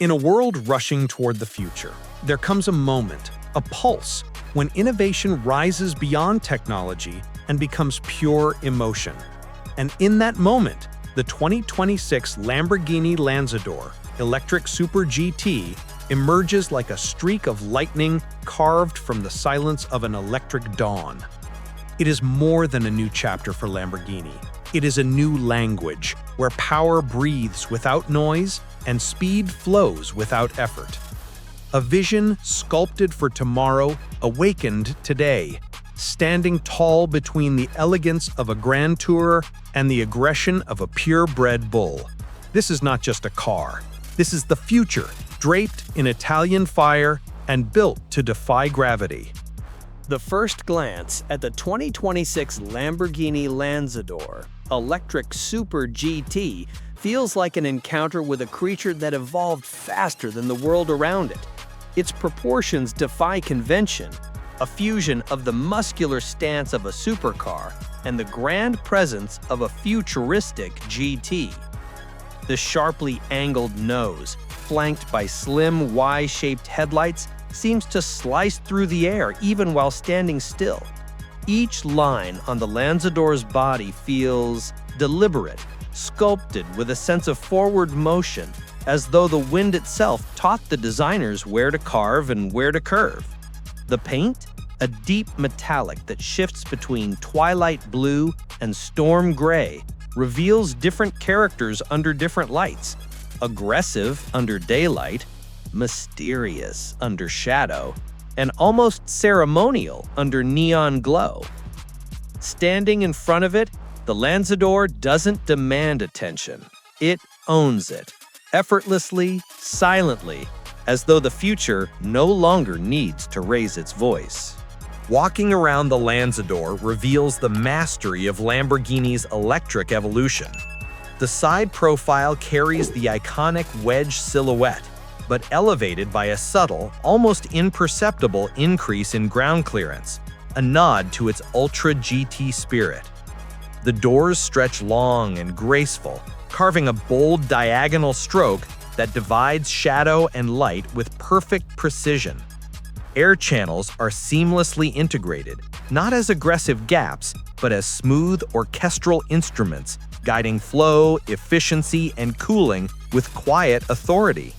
In a world rushing toward the future, there comes a moment, a pulse, when innovation rises beyond technology and becomes pure emotion. And in that moment, the 2026 Lamborghini Lanzador Electric Super GT emerges like a streak of lightning carved from the silence of an electric dawn. It is more than a new chapter for Lamborghini. It is a new language where power breathes without noise and speed flows without effort. A vision sculpted for tomorrow, awakened today, standing tall between the elegance of a grand tourer and the aggression of a purebred bull. This is not just a car. This is the future, draped in Italian fire and built to defy gravity. The first glance at the 2026 Lamborghini Lanzador Electric Super GT feels like an encounter with a creature that evolved faster than the world around it. Its proportions defy convention, a fusion of the muscular stance of a supercar and the grand presence of a futuristic GT. The sharply angled nose, flanked by slim Y-shaped headlights, seems to slice through the air even while standing still. Each line on the Lanzador's body feels deliberate, sculpted with a sense of forward motion, as though the wind itself taught the designers where to carve and where to curve. The paint? A deep metallic that shifts between twilight blue and storm gray, reveals different characters under different lights. Aggressive under daylight, mysterious under shadow, and almost ceremonial under neon glow. Standing in front of it, the Lanzador doesn't demand attention. It owns it, effortlessly, silently, as though the future no longer needs to raise its voice. Walking around the Lanzador reveals the mastery of Lamborghini's electric evolution. The side profile carries the iconic wedge silhouette, but elevated by a subtle, almost imperceptible increase in ground clearance, a nod to its Ultra GT spirit. The doors stretch long and graceful, carving a bold diagonal stroke that divides shadow and light with perfect precision. Air channels are seamlessly integrated, not as aggressive gaps, but as smooth orchestral instruments, guiding flow, efficiency, and cooling with quiet authority.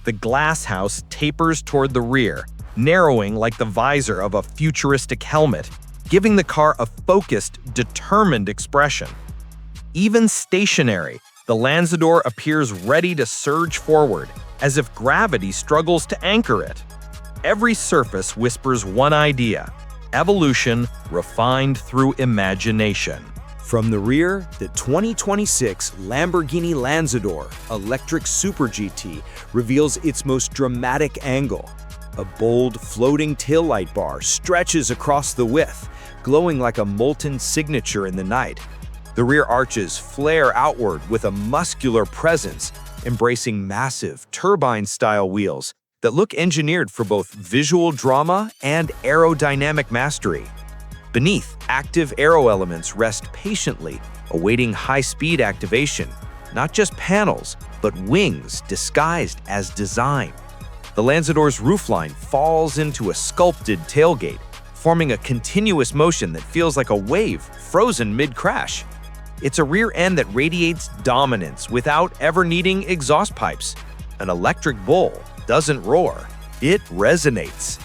The glass house tapers toward the rear, narrowing like the visor of a futuristic helmet, giving the car a focused, determined expression. Even stationary, the Lanzador appears ready to surge forward, as if gravity struggles to anchor it. Every surface whispers one idea: evolution refined through imagination. From the rear, the 2026 Lamborghini Lanzador Electric Super GT reveals its most dramatic angle. A bold, floating taillight bar stretches across the width, glowing like a molten signature in the night. The rear arches flare outward with a muscular presence, embracing massive, turbine-style wheels that look engineered for both visual drama and aerodynamic mastery. Beneath, active aero elements rest patiently, awaiting high-speed activation, not just panels, but wings disguised as design. The Lanzador's roofline falls into a sculpted tailgate, forming a continuous motion that feels like a wave frozen mid-crash. It's a rear end that radiates dominance without ever needing exhaust pipes. An electric bull doesn't roar, it resonates.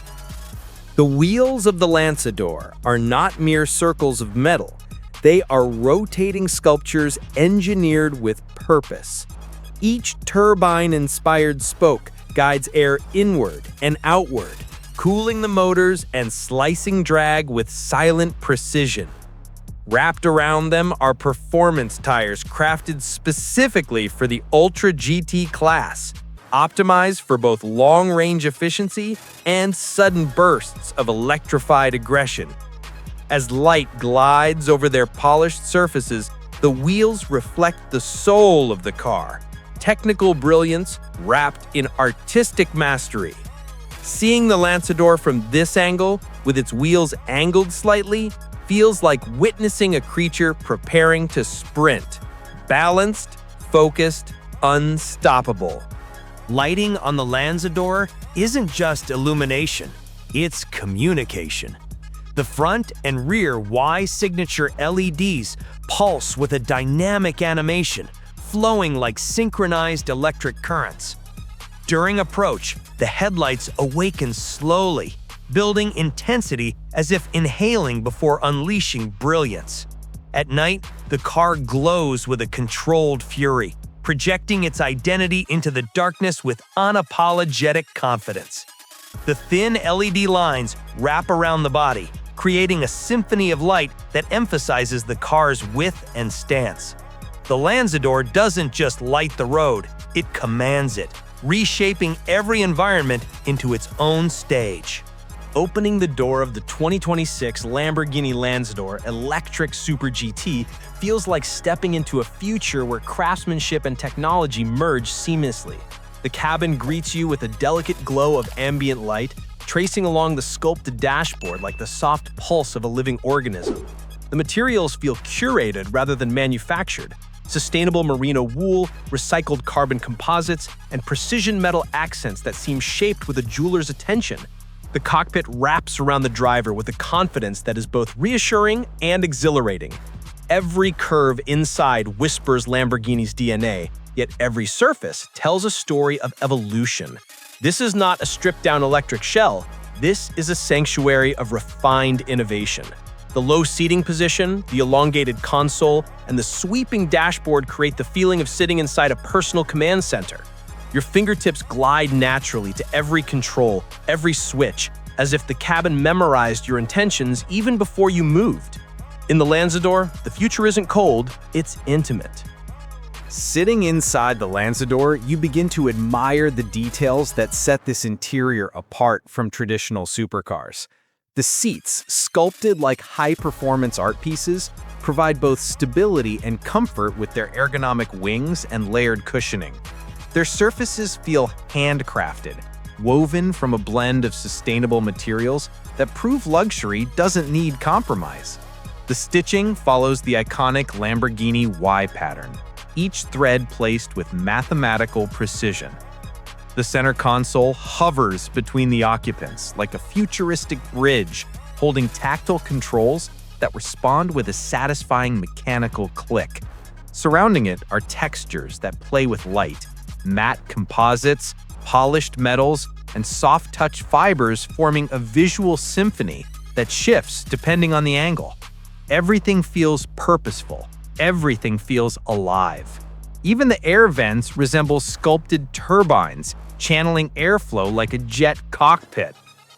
The wheels of the Lanzador are not mere circles of metal. They are rotating sculptures engineered with purpose. Each turbine-inspired spoke guides air inward and outward, cooling the motors and slicing drag with silent precision. Wrapped around them are performance tires crafted specifically for the Ultra GT class, optimized for both long-range efficiency and sudden bursts of electrified aggression. As light glides over their polished surfaces, the wheels reflect the soul of the car, technical brilliance wrapped in artistic mastery. Seeing the Lanzador from this angle, with its wheels angled slightly, feels like witnessing a creature preparing to sprint, balanced, focused, unstoppable. Lighting on the Lanzador isn't just illumination, it's communication. The front and rear Y signature LEDs pulse with a dynamic animation, flowing like synchronized electric currents. During approach, the headlights awaken slowly, building intensity as if inhaling before unleashing brilliance. At night, the car glows with a controlled fury, projecting its identity into the darkness with unapologetic confidence. The thin LED lines wrap around the body, creating a symphony of light that emphasizes the car's width and stance. The Lanzador doesn't just light the road, it commands it, reshaping every environment into its own stage. Opening the door of the 2026 Lamborghini Lanzador Electric Super GT feels like stepping into a future where craftsmanship and technology merge seamlessly. The cabin greets you with a delicate glow of ambient light, tracing along the sculpted dashboard like the soft pulse of a living organism. The materials feel curated rather than manufactured. Sustainable merino wool, recycled carbon composites, and precision metal accents that seem shaped with a jeweler's attention. The cockpit wraps around the driver with a confidence that is both reassuring and exhilarating. Every curve inside whispers Lamborghini's DNA, yet every surface tells a story of evolution. This is not a stripped-down electric shell. This is a sanctuary of refined innovation. The low seating position, the elongated console, and the sweeping dashboard create the feeling of sitting inside a personal command center. Your fingertips glide naturally to every control, every switch, as if the cabin memorized your intentions even before you moved. In the Lanzador, the future isn't cold, it's intimate. Sitting inside the Lanzador, you begin to admire the details that set this interior apart from traditional supercars. The seats, sculpted like high-performance art pieces, provide both stability and comfort with their ergonomic wings and layered cushioning. Their surfaces feel handcrafted, woven from a blend of sustainable materials that prove luxury doesn't need compromise. The stitching follows the iconic Lamborghini Y pattern, each thread placed with mathematical precision. The center console hovers between the occupants like a futuristic bridge, holding tactile controls that respond with a satisfying mechanical click. Surrounding it are textures that play with light, matte composites, polished metals, and soft-touch fibers forming a visual symphony that shifts depending on the angle. Everything feels purposeful. Everything feels alive. Even the air vents resemble sculpted turbines, channeling airflow like a jet cockpit.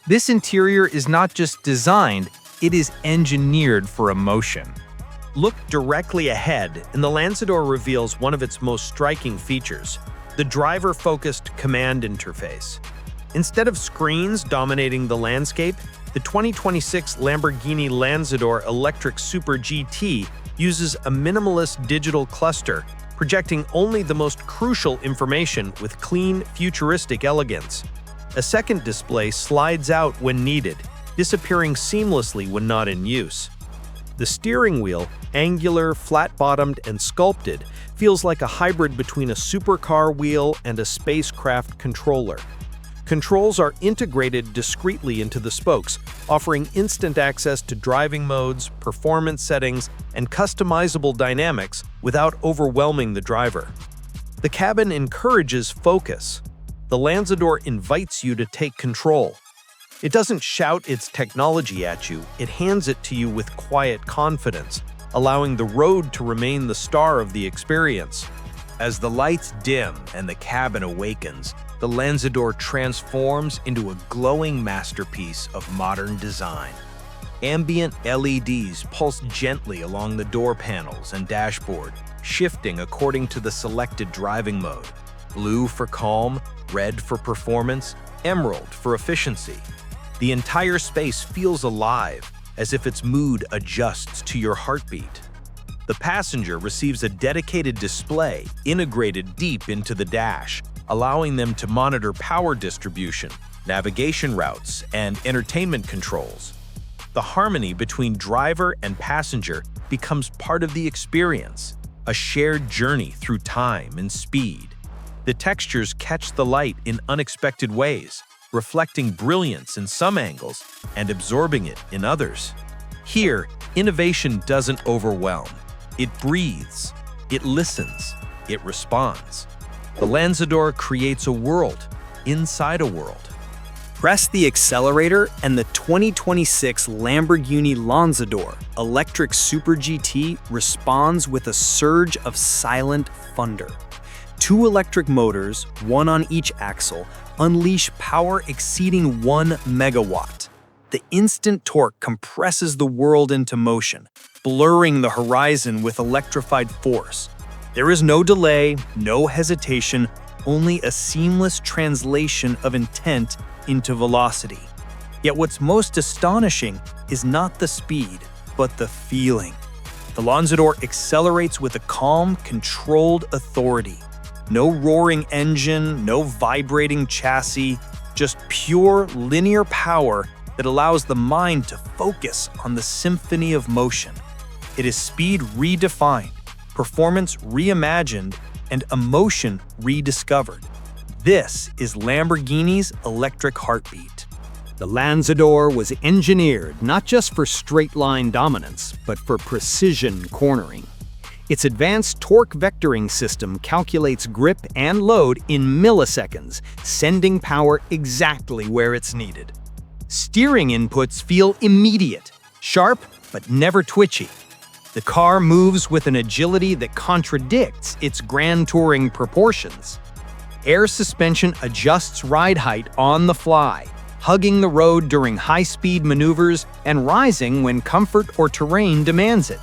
This interior is not just designed, it is engineered for emotion. Look directly ahead, and the Lanzador reveals one of its most striking features: the driver-focused command interface. Instead of screens dominating the landscape, the 2026 Lamborghini Lanzador Electric Super GT uses a minimalist digital cluster, projecting only the most crucial information with clean, futuristic elegance. A second display slides out when needed, disappearing seamlessly when not in use. The steering wheel, angular, flat-bottomed, and sculpted, feels like a hybrid between a supercar wheel and a spacecraft controller. Controls are integrated discreetly into the spokes, offering instant access to driving modes, performance settings, and customizable dynamics without overwhelming the driver. The cabin encourages focus. The Lanzador invites you to take control. It doesn't shout its technology at you, it hands it to you with quiet confidence, allowing the road to remain the star of the experience. As the lights dim and the cabin awakens, the Lanzador transforms into a glowing masterpiece of modern design. Ambient LEDs pulse gently along the door panels and dashboard, shifting according to the selected driving mode. Blue for calm, red for performance, emerald for efficiency. The entire space feels alive, as if its mood adjusts to your heartbeat. The passenger receives a dedicated display integrated deep into the dash, allowing them to monitor power distribution, navigation routes, and entertainment controls. The harmony between driver and passenger becomes part of the experience, a shared journey through time and speed. The textures catch the light in unexpected ways, reflecting brilliance in some angles and absorbing it in others. Here, innovation doesn't overwhelm. It breathes, it listens, it responds. The Lanzador creates a world inside a world. Press the accelerator and the 2026 Lamborghini Lanzador electric Super GT responds with a surge of silent thunder. Two electric motors, one on each axle, unleash power exceeding 1 megawatt. The instant torque compresses the world into motion, blurring the horizon with electrified force. There is no delay, no hesitation, only a seamless translation of intent into velocity. Yet what's most astonishing is not the speed, but the feeling. The Lanzador accelerates with a calm, controlled authority. No roaring engine, no vibrating chassis, just pure linear power that allows the mind to focus on the symphony of motion. It is speed redefined, performance reimagined, and emotion rediscovered. This is Lamborghini's electric heartbeat. The Lanzador was engineered not just for straight-line dominance, but for precision cornering. Its advanced torque vectoring system calculates grip and load in milliseconds, sending power exactly where it's needed. Steering inputs feel immediate, sharp but never twitchy. The car moves with an agility that contradicts its grand touring proportions. Air suspension adjusts ride height on the fly, hugging the road during high-speed maneuvers and rising when comfort or terrain demands it.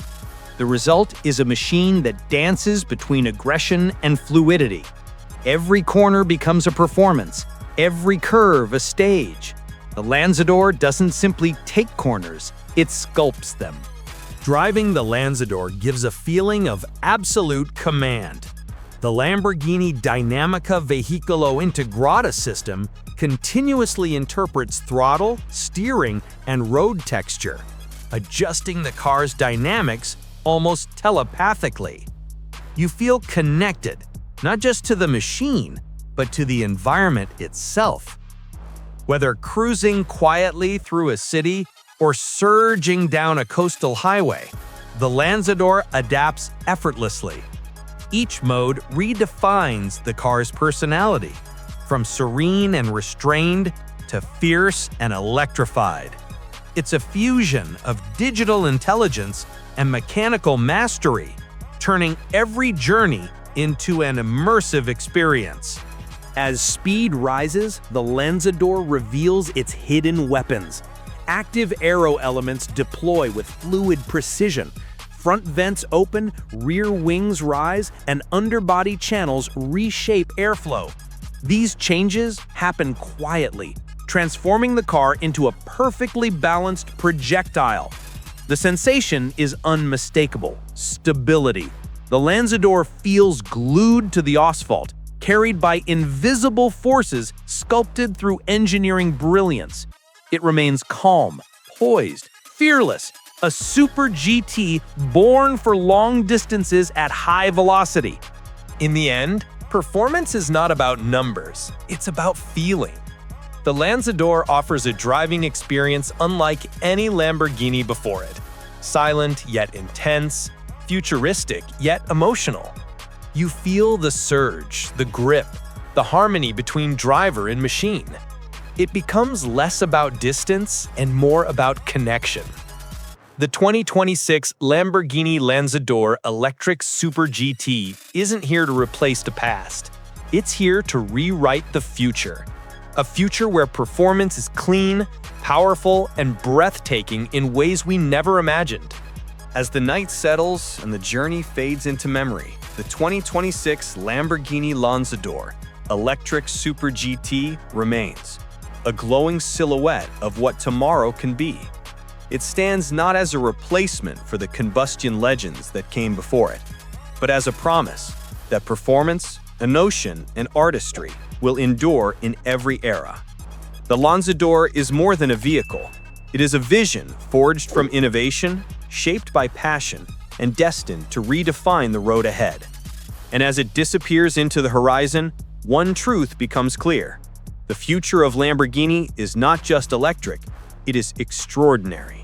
The result is a machine that dances between aggression and fluidity. Every corner becomes a performance, every curve a stage. The Lanzador doesn't simply take corners, it sculpts them. Driving the Lanzador gives a feeling of absolute command. The Lamborghini Dinamica Vehicolo Integrata system continuously interprets throttle, steering, and road texture, adjusting the car's dynamics almost telepathically. You feel connected, not just to the machine, but to the environment itself. Whether cruising quietly through a city or surging down a coastal highway, the Lanzador adapts effortlessly. Each mode redefines the car's personality, from serene and restrained to fierce and electrified. It's a fusion of digital intelligence and mechanical mastery, turning every journey into an immersive experience. As speed rises, the Lanzador reveals its hidden weapons. Active aero elements deploy with fluid precision. Front vents open, rear wings rise, and underbody channels reshape airflow. These changes happen quietly, transforming the car into a perfectly balanced projectile. The sensation is unmistakable: stability. The Lanzador feels glued to the asphalt, carried by invisible forces sculpted through engineering brilliance. It remains calm, poised, fearless, a Super GT born for long distances at high velocity. In the end, performance is not about numbers, it's about feeling. The Lanzador offers a driving experience unlike any Lamborghini before it. Silent yet intense, futuristic yet emotional. You feel the surge, the grip, the harmony between driver and machine. It becomes less about distance and more about connection. The 2026 Lamborghini Lanzador Electric Super GT isn't here to replace the past. It's here to rewrite the future. A future where performance is clean, powerful, and breathtaking in ways we never imagined. As the night settles and the journey fades into memory, the 2026 Lamborghini Lanzador Electric Super GT remains, a glowing silhouette of what tomorrow can be. It stands not as a replacement for the combustion legends that came before it, but as a promise that performance, emotion, and artistry will endure in every era. The Lanzador is more than a vehicle. It is a vision forged from innovation, shaped by passion, and destined to redefine the road ahead. And as it disappears into the horizon, one truth becomes clear. The future of Lamborghini is not just electric, it is extraordinary.